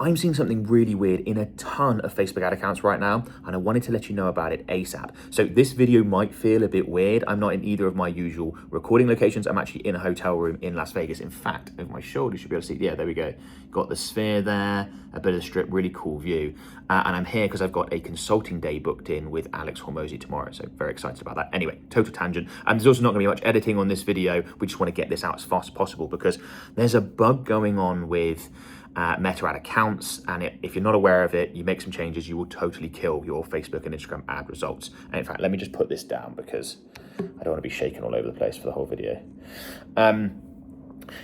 I'm seeing something really weird in a ton of Facebook ad accounts right now, and I wanted to let you know about it ASAP. So this video might feel a bit weird. I'm not in either of my usual recording locations. I'm actually in a hotel room in Las Vegas. In fact, over my shoulder, you should be able to see, yeah, there we go. Got the sphere there, a bit of the strip, really cool view. And I'm here because I've got a consulting day booked in with Alex Hormozy tomorrow. So very excited about that. Anyway, total tangent. And there's also not gonna be much editing on this video. We just wanna get this out as fast as possible because there's a bug going on with Meta ad accounts, and if you're not aware of it, you make some changes, you will totally kill your Facebook and Instagram ad results. And in fact, let me just put this down because I don't want to be shaking all over the place for the whole video.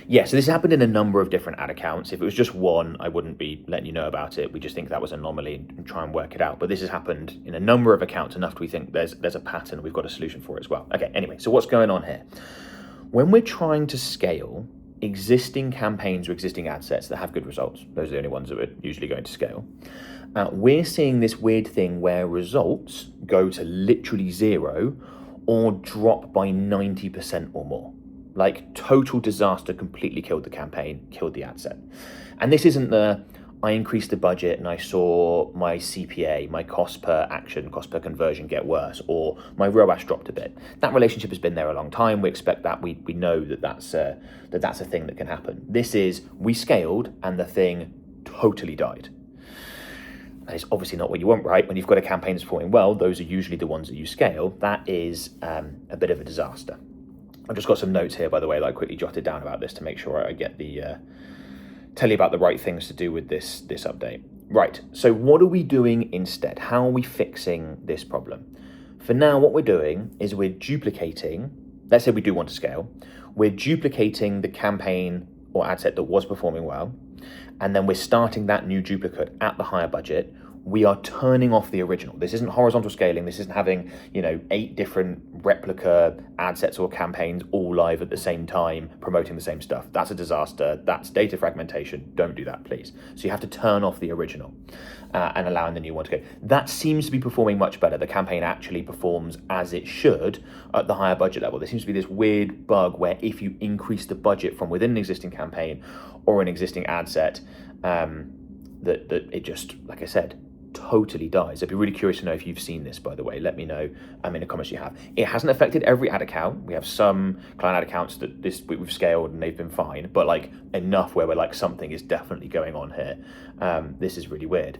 Yeah, so this happened in a number of different ad accounts. If it was just one, I wouldn't be letting you know about it. We just think that was an anomaly and try and work it out. But this has happened in a number of accounts, enough that we think there's a pattern. We've got a solution for it as well. Okay, anyway, so what's going on here? When we're trying to scale existing campaigns or existing ad sets that have good results, those are the only ones that we're usually going to scale, we're seeing this weird thing where results go to literally 0 or drop by 90% or more. Like total disaster, completely killed the campaign, killed the ad set. And this isn't I increased the budget and I saw my CPA, my cost per action, cost per conversion get worse, or my ROAS dropped a bit. That relationship has been there a long time. We expect that. We know that's a thing that can happen. This is, we scaled and the thing totally died. That is obviously not what you want, right? When you've got a campaign that's performing well, those are usually the ones that you scale. That is a bit of a disaster. I've just got some notes here, by the way, that I quickly jotted down about this to make sure I get tell you about the right things to do with this update. Right, so what are we doing instead? How are we fixing this problem? For now, what we're doing is we're duplicating, let's say we do want to scale, we're duplicating the campaign or ad set that was performing well, and then we're starting that new duplicate at the higher budget. We are turning off the original. This isn't horizontal scaling. This isn't having, 8 different replica ad sets or campaigns all live at the same time, promoting the same stuff. That's a disaster. That's data fragmentation. Don't do that, please. So you have to turn off the original and allowing the new one to go. That seems to be performing much better. The campaign actually performs as it should at the higher budget level. There seems to be this weird bug where if you increase the budget from within an existing campaign or an existing ad set, that it just, like I said, totally dies. I'd be really curious to know if you've seen this, by the way. Let me know in the comments you have. It hasn't affected every ad account. We have some client ad accounts that we've scaled and they've been fine, but like enough where we're like, something is definitely going on here. This is really weird.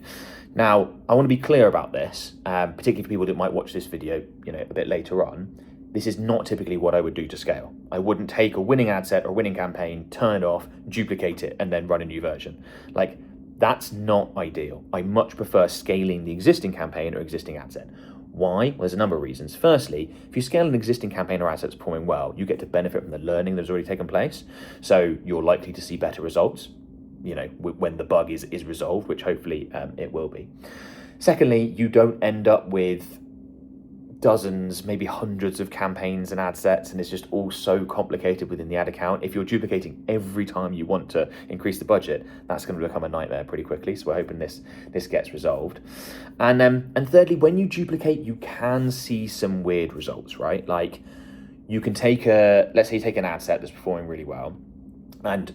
Now, I want to be clear about this, particularly for people that might watch this video, a bit later on. This is not typically what I would do to scale. I wouldn't take a winning ad set or winning campaign, turn it off, duplicate it, and then run a new version. Like, that's not ideal. I much prefer scaling the existing campaign or existing ad set. Why? Well, there's a number of reasons. Firstly, if you scale an existing campaign or ad set that's performing well, you get to benefit from the learning that's already taken place. So you're likely to see better results, when the bug is resolved, which hopefully it will be. Secondly, you don't end up with dozens, maybe hundreds of campaigns and ad sets, and it's just all so complicated within the ad account. If you're duplicating every time you want to increase the budget, that's going to become a nightmare pretty quickly. So we're hoping this gets resolved. And thirdly, when you duplicate, you can see some weird results, right? Like you can let's say you take an ad set that's performing really well, and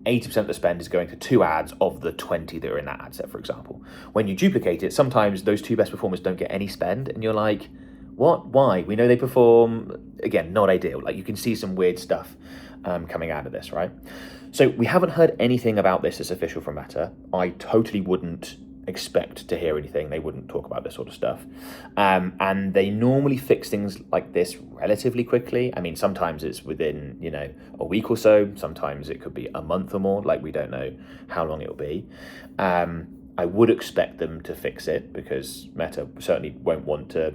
80% of the spend is going to 2 ads of the 20 that are in that ad set, for example. When you duplicate it, sometimes those 2 best performers don't get any spend, and you're like, what? Why? We know they perform, again, not ideal. Like you can see some weird stuff coming out of this, right? So we haven't heard anything about this as official from Meta. I totally wouldn't expect to hear anything. They wouldn't talk about this sort of stuff. And they normally fix things like this relatively quickly. I mean, sometimes it's within, a week or so. Sometimes it could be a month or more. Like we don't know how long it'll be. I would expect them to fix it because Meta certainly won't want to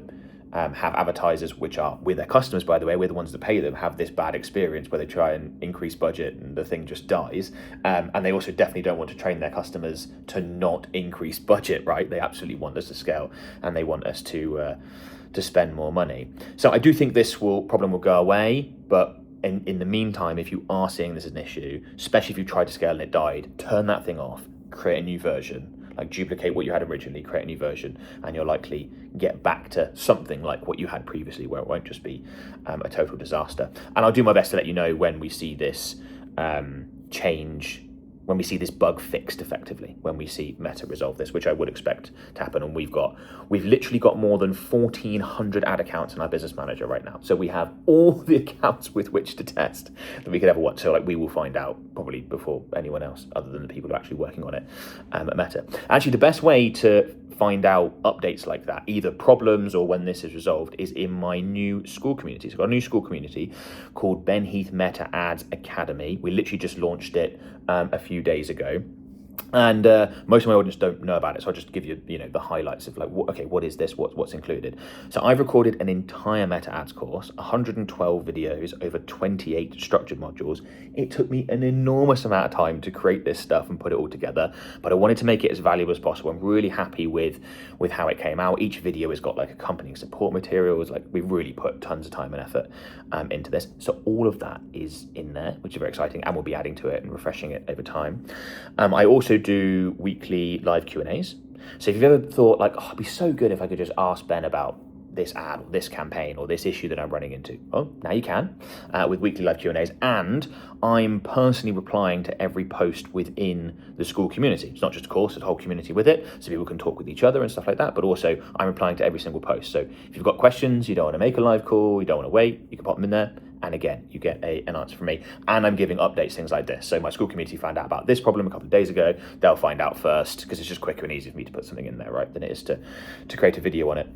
have advertisers, which are with their customers, by the way, we're the ones that pay them, have this bad experience where they try and increase budget and the thing just dies. And they also definitely don't want to train their customers to not increase budget, right? They absolutely want us to scale and they want us to spend more money. So I do think this problem will go away, but in the meantime, if you are seeing this as an issue, especially if you tried to scale and it died, turn that thing off, create a new version. Like duplicate what you had originally, create a new version, and you'll likely get back to something like what you had previously, where it won't just be a total disaster. And I'll do my best to let you know when we see this change when we see this bug fixed effectively, when we see Meta resolve this, which I would expect to happen. And we've literally got more than 1,400 ad accounts in our business manager right now. So we have all the accounts with which to test that we could ever want. So like we will find out probably before anyone else, other than the people who are actually working on it at Meta. Actually, the best way to find out updates like that, either problems or when this is resolved, is in my new school community. So I've got a new school community called Ben Heath Meta Ads Academy. We literally just launched it a few days ago. And most of my audience don't know about it, so I'll just give you, the highlights of like, okay, what is this? What's included? So I've recorded an entire Meta Ads course, 112 videos over 28 structured modules. It took me an enormous amount of time to create this stuff and put it all together, but I wanted to make it as valuable as possible. I'm really happy with how it came out. Each video has got like accompanying support materials. Like we've really put tons of time and effort into this. So all of that is in there, which is very exciting, and we'll be adding to it and refreshing it over time. I also do weekly live Q&As. So if you've ever thought like, oh, it'd be so good if I could just ask Ben about this ad or this campaign or this issue that I'm running into, oh, now you can with weekly live Q&As. And I'm personally replying to every post within the school community. It's not just a course, there's a whole community with it, so people can talk with each other and stuff like that, but also I'm replying to every single post. So if you've got questions, you don't want to make a live call, you don't want to wait, you can pop them in there. And again, you get an answer from me. And I'm giving updates, things like this. So my school community found out about this problem a couple of days ago. They'll find out first, because it's just quicker and easier for me to put something in there, right, than it is to create a video on it.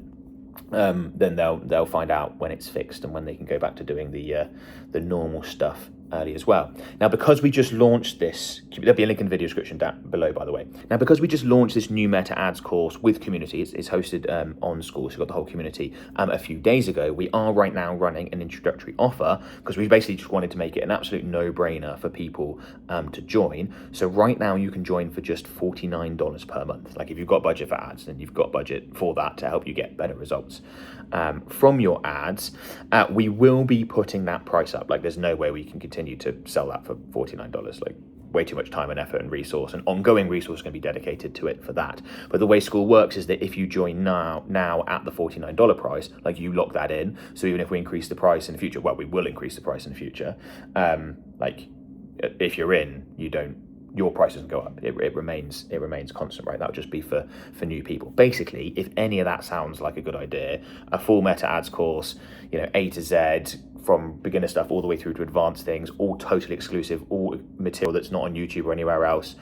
Then they'll find out when it's fixed and when they can go back to doing the normal stuff early as well. Now, because we just launched this, there'll be a link in the video description down below, by the way. Now, because we just launched this new Meta Ads course with community, it's hosted on school, so we've got the whole community a few days ago, we are right now running an introductory offer because we basically just wanted to make it an absolute no-brainer for people to join. So right now you can join for just $49 per month. Like if you've got budget for ads, then you've got budget for that to help you get better results from your ads. We will be putting that price up. Like there's no way we can continue to sell that for $49. Like way too much time and effort and resource and ongoing resource going to be dedicated to it for that. But the way school works is that if you join now at the $49 price, like you lock that in. So even if we increase the price in the future, well, we will increase the price in the future. Like if you're in, your price doesn't go up. It remains constant, right? That would just be for new people. Basically, if any of that sounds like a good idea, a full Meta Ads course, A to Z, from beginner stuff all the way through to advanced things, all totally exclusive, all material that's not on YouTube or anywhere else,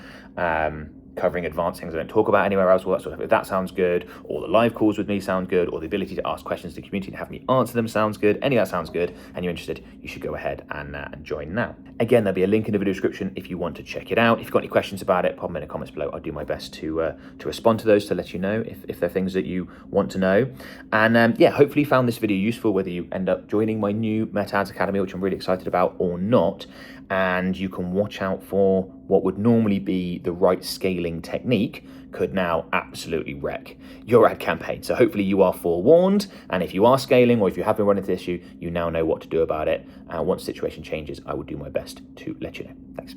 covering advanced things I don't talk about anywhere else, all that sort of stuff. If that sounds good, or the live calls with me sound good, or the ability to ask questions to the community and have me answer them sounds good, any of that sounds good, and you're interested, you should go ahead and join now. Again, there'll be a link in the video description if you want to check it out. If you've got any questions about it, pop them in the comments below. I'll do my best to respond to those, to let you know if they're things that you want to know. And hopefully you found this video useful, whether you end up joining my new Meta Ads Academy, which I'm really excited about, or not. And you can watch out for what would normally be the right scaling technique could now absolutely wreck your ad campaign. So hopefully you are forewarned, and if you are scaling or if you have been running into this issue, you now know what to do about it. Once the situation changes, I will do my best to let you know. Thanks.